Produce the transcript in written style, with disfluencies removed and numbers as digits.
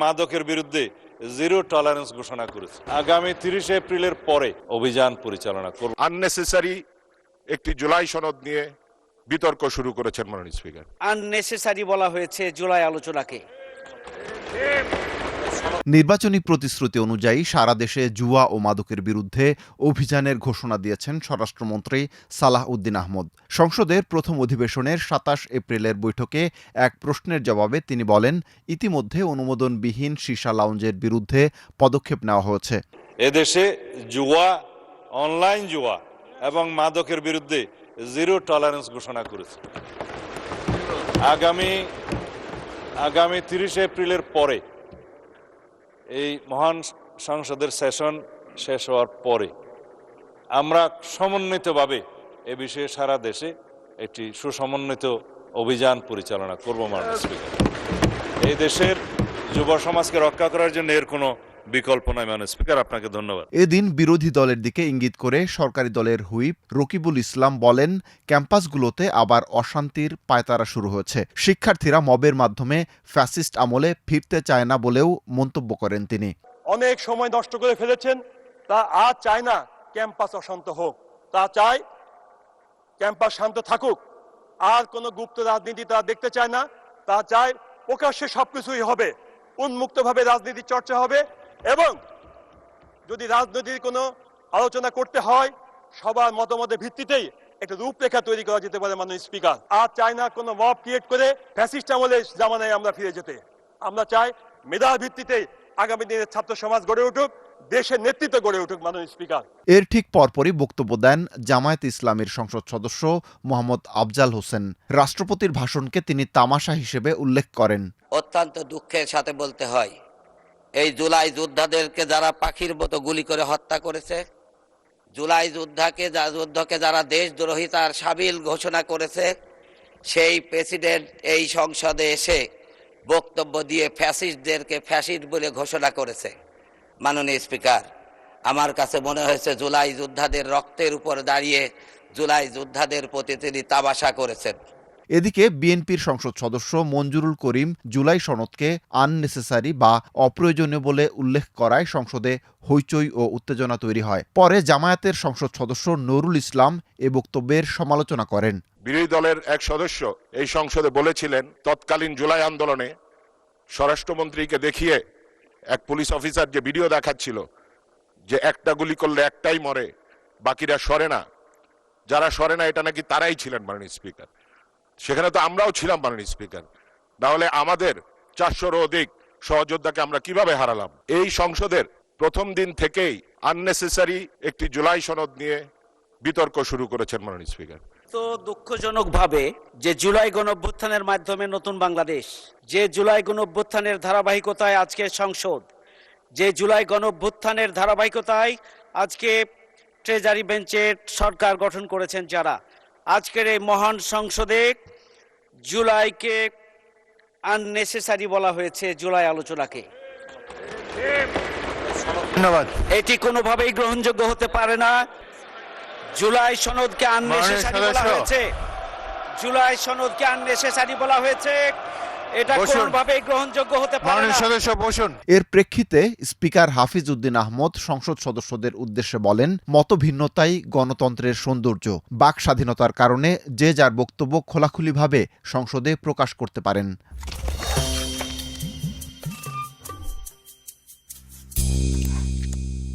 মাদকের বিরুদ্ধে zero tolerance ঘোষণা করেছে। আগামী 30 এপ্রিলের পরে অভিযান পরিচালনা করব। আননেসেসারি একটি জুলাই সনদ নিয়ে বিতর্ক শুরু করেছেন মাননীয় স্পিকার। আননেসেসারি বলা হয়েছে জুলাই আলোচনাকে। নির্বাচনী প্রতিশ্রুতি অনুযায়ী সারা দেশে জুয়া ও মাদকের বিরুদ্ধে অভিযানের ঘোষণা দিয়েছেন স্বরাষ্ট্রমন্ত্রী সালাহ উদ্দিন আহমদ। সংসদের প্রথম অধিবেশনের 27 এপ্রিলের বৈঠকে এক প্রশ্নের জবাবে তিনি বলেন, ইতিমধ্যে অনুমোদনবিহীন সীসা লাউঞ্জের বিরুদ্ধে পদক্ষেপ নেওয়া হয়েছে। এদেশে জুয়া, অনলাইন জুয়া এবং মাদকের বিরুদ্ধে জিরো টলারেন্স ঘোষণা করেছে। আগামী 30 এপ্রিলের পরে এই মহান সংসদের সেশন শেষ হওয়ার পরে আমরা সমন্বিতভাবে এ বিষয়ে সারা দেশে একটি সুসমন্বিত অভিযান পরিচালনা করব। মাননীয় স্পিকার, এই দেশের যুব সমাজকে রক্ষা করার জন্য এর কোনো বিকল্প নয়। মাননীয় স্পিকার, আপনাকে ধন্যবাদ। এদিন বিরোধী দলের দিকে ইঙ্গিত করে সরকারি দলের হুইপ রকিবুল ইসলাম বলেন, ক্যাম্পাসগুলোতে আবার অশান্তির পায়তারা শুরু হয়েছে। শিক্ষার্থীরা মবের মাধ্যমে ফ্যাসিস্ট আমলে ফিরতে চায় না বলেও মন্তব্য করেন তিনি। অনেক সময় নষ্ট করে ফেলেছেন, তা আর চায় না ক্যাম্পাস অশান্ত হোক, তা চায় ক্যাম্পাস শান্ত থাকুক। আর কোনো গুপ্ত রাজনীতি তারা দেখতে চায় না, তা চায় প্রকাশ্যে সবকিছুই হবে, উন্মুক্তভাবে রাজনীতির চর্চা হবে এবং যদি রাজনীতির কোনো আলোচনা করতে হয় সবার মতামতের ভিত্তিতেই একটা রূপরেখা তৈরি করা যেতে পারে। মাননীয় স্পিকার, আর চাই না কোনো মব ক্রিয়েট করে ফ্যাসিস্ট আমলের জামানায় আমরা ফিরে যেতে। আমরা চাই মেধার ভিত্তিতে আগামী দিনের ছাত্র সমাজ গড়ে উঠুক, দেশের নেতৃত্ব গড়ে উঠুক। মাননীয় স্পিকার, এর ঠিক পরপরই বক্তব্য দেন জামায়াত ইসলামীর সংসদ সদস্য মোহাম্মদ আফজাল হোসেন। রাষ্ট্রপতির ভাষণকে তিনি তামাশা হিসেবে উল্লেখ করেন। অত্যন্ত দুঃখের সাথে বলতে হয়, এই জুলাই যোদ্ধাদেরকে যারা পাখির মতো গুলি করে হত্যা করেছে, জুলাই যুদ্ধকে যারা দেশদ্রোহিতার সাবিল ঘোষণা করেছে, সেই প্রেসিডেন্ট এই সংসদে এসে বক্তব্য দিয়ে ফ্যাসিস্টদেরকে ফ্যাসিস্ট বলে ঘোষণা করেছে। মাননীয় স্পিকার, আমার কাছে মনে হয়েছে জুলাই যোদ্ধাদের রক্তের উপর দাঁড়িয়ে জুলাই যোদ্ধাদের প্রতি তিনি তামাশা করেছেন। এদিকে বিএনপির সংসদ সদস্য মঞ্জুরুল করিম জুলাই সনদকে আননেসেসারি বা অপ্রয়োজনীয় বলে উল্লেখ করায় সংসদে হইচই ও উত্তেজনা তৈরি হয়। পরে জামায়াতের সংসদ সদস্য নুরুল ইসলাম এ বক্তব্যের সমালোচনা করেন। বিরোধী দলের এক সদস্য এই সংসদে বলেছিলেন, তৎকালীন জুলাই আন্দোলনে স্বরাষ্ট্রমন্ত্রীকে দেখিয়ে এক পুলিশ অফিসার যে ভিডিও দেখাচ্ছিল যে একটা গুলি করলে একটাই মরে, বাকিরা সরে না, যারা সরে না এটা নাকি তারাই ছিলেন। মাননীয় স্পিকার, সেখানে তো আমরাও ছিলাম। মাননীয় স্পিকার, তাহলে আমাদের 400-র অধিক সহযোদ্ধাকে আমরা কিভাবে হারালাম? এই সংসদের প্রথম দিন থেকেই আননেসেসারি একটি জুলাই সনদ নিয়ে বিতর্ক শুরু করেছেন। মাননীয় স্পিকার, তো দুঃখজনকভাবে যে জুলাই গণঅভ্যুত্থানের মাধ্যমে নতুন বাংলাদেশ, যে জুলাই গণঅভ্যুত্থানের ধারাবাহিকতায় আজকের সংসদ, যে জুলাই গণঅভ্যুত্থানের ধারাবাহিকতায় আজকে ট্রেজারি বেঞ্চের সরকার গঠন করেছেন যারা, আজকের এই মহান সংসদে জুলাইকে আননেসেসারি বলা হয়েছে জুলাই আলোচনাকে। ধন্যবাদ। এটি কোনোভাবেই গ্রহণযোগ্য হতে পারে না। জুলাই সনদকে আননেসেসারি বলা হয়েছে, জুলাই সনদকে আননেসেসারি বলা হয়েছে, এটা কোনোভাবেই গ্রহণযোগ্য হতে পারে না। সদস্য বসুন। এর প্রেক্ষিতে স্পিকার হাফিজ উদ্দিন আহমদ সংসদ সদস্যদের উদ্দেশ্যে বলেন, মতভিন্নতাই গণতন্ত্রের সৌন্দর্য। বাক স্বাধীনতার কারণে যে যার বক্তব্য খোলাখুলিভাবে সংসদে প্রকাশ করতে পারেন।